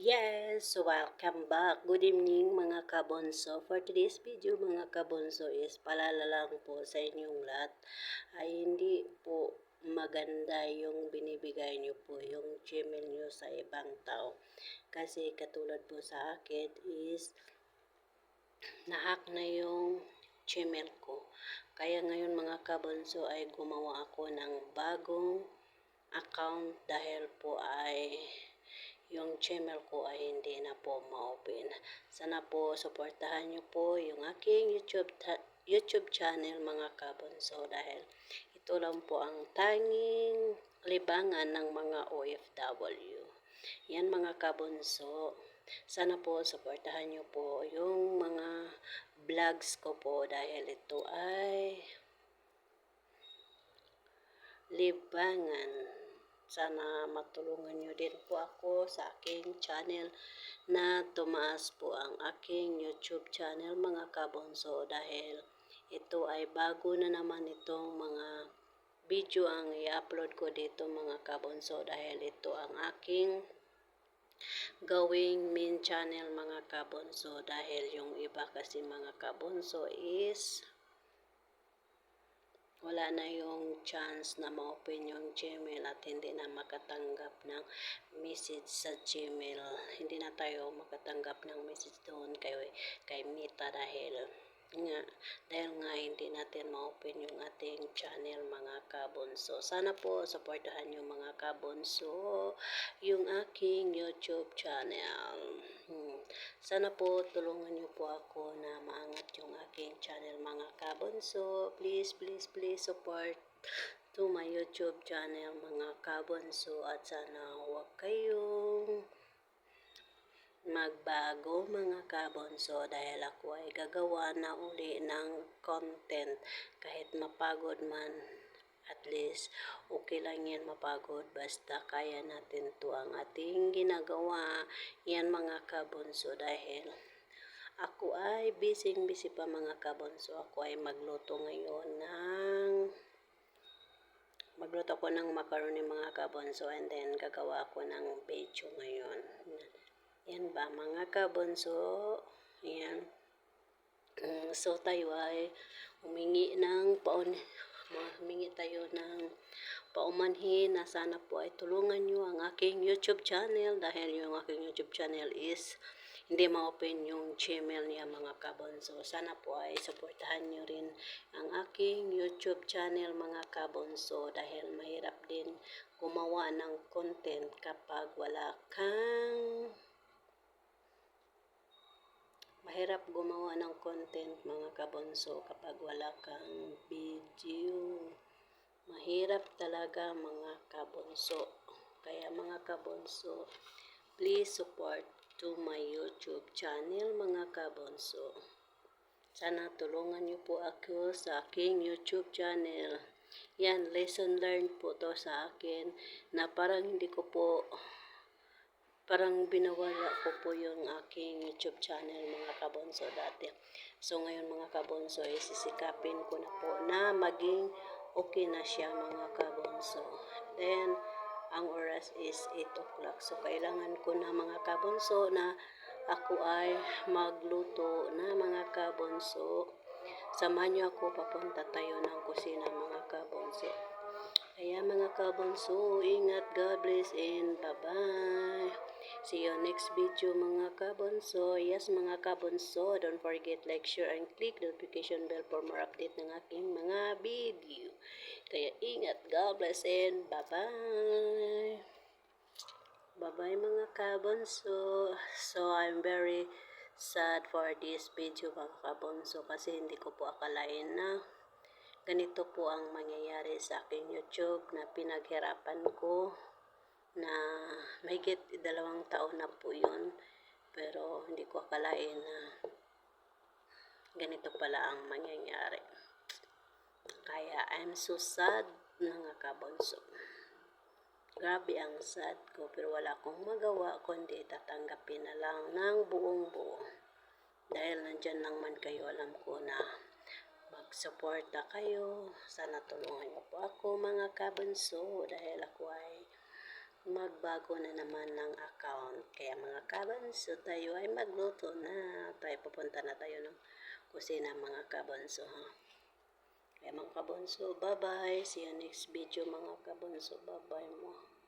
Yes, welcome back. Good evening mga kabonso. For today's video mga kabonso is palala lang po sa inyong lahat ay hindi po maganda yung binibigay niyo po yung Gmail niyo sa ibang tao. Kasi katulad po sa akin is na-hack na yung Gmail ko. Kaya ngayon mga kabonso ay gumawa ako ng bagong account dahil po ay yung channel ko ay hindi na po ma-open. Sana po suportahan niyo po yung aking YouTube channel mga kabonso dahil ito lang po ang tanging libangan ng mga OFW. Yan mga kabonso. Sana po suportahan niyo po yung mga vlogs ko po dahil ito ay libangan. Sana matulungan nyo din po ako sa aking channel na tumaas po ang aking YouTube channel mga kabonso dahil ito ay bago na naman itong mga video ang i-upload ko dito mga kabonso dahil ito ang aking gawing main channel mga kabonso dahil yung iba kasi mga kabonso is wala na yung chance na ma-open yung Gmail at hindi na makatanggap ng message sa Gmail. Hindi na tayo makatanggap ng message doon kay Meta dahil nga hindi natin ma-open yung ating channel mga kabonso. Sana po supportahan yung mga kabonso yung aking YouTube channel. Sana po tulungan niyo po ako na maangat yung aking channel mga kabonso. Please support to my YouTube channel mga kabonso at sana huwag kayong magbago mga kabonso dahil ako ay gagawa na uli ng content kahit mapagod man. At least, okay lang yan mapagod. Basta kaya natin to ang ating ginagawa. Yan mga kabonso dahil ako ay busy pa mga kabonso. Ako ay magluto ko ng macaroni mga kabonso and then gagawa ko ng video ngayon. Yan ba mga kabonso? Yan. So tayo ay humingi tayo ng paumanhin na sana po ay tulungan nyo ang aking YouTube channel dahil yung aking YouTube channel is hindi ma-open yung Gmail niya mga kabonso. Sana po ay suportahan nyo rin ang aking YouTube channel mga kabonso dahil mahirap din gumawa ng content kapag wala kang mahirap gumawa ng content mga kabonso kapag wala kang video. Mahirap talaga mga kabonso. Kaya mga kabonso, please support to my YouTube channel mga kabonso. Sana tulungan niyo po ako sa aking YouTube channel. Yan, lesson learned po to sa akin na parang binawala ko po yung aking YouTube channel mga kabonso dati. So ngayon mga kabonso, isisikapin ko na po na maging okay na siya mga kabonso. Then, ang oras is 8 o'clock. So kailangan ko na mga kabonso na ako ay magluto na mga kabonso. Samahan niyo ako, papunta tayo ng kusina mga kabonso. Kaya mga kabonso, ingat, God bless and bye-bye. See you next video mga kabonso. Yes mga kabonso, don't forget like, share, and click the notification bell for more update ng aking mga video. Kaya ingat, God bless and bye-bye. Bye-bye mga kabonso. So I'm very sad for this video mga kabonso kasi hindi ko po akalain na ganito po ang mangyayari sa aking YouTube na pinaghirapan ko na mahigit 2 taon na po yun. Pero hindi ko akalain na ganito pala ang mangyayari. Kaya I'm so sad mga kabonso. Grabe ang sad ko pero wala akong magawa kundi tatanggapin na lang ng buong buo. Dahil nandyan lang man kayo, alam ko na mag-suporta kayo. Sana tulungan niyo po ako mga kabonso dahil ako ay magbago na naman ng account. Kaya mga kabonso, tayo ay magluto na. Tayo pupunta na tayo ng kusina mga kabonso ha. Kaya mga kabonso, bye-bye. See you next video mga kabonso. Bye-bye mo.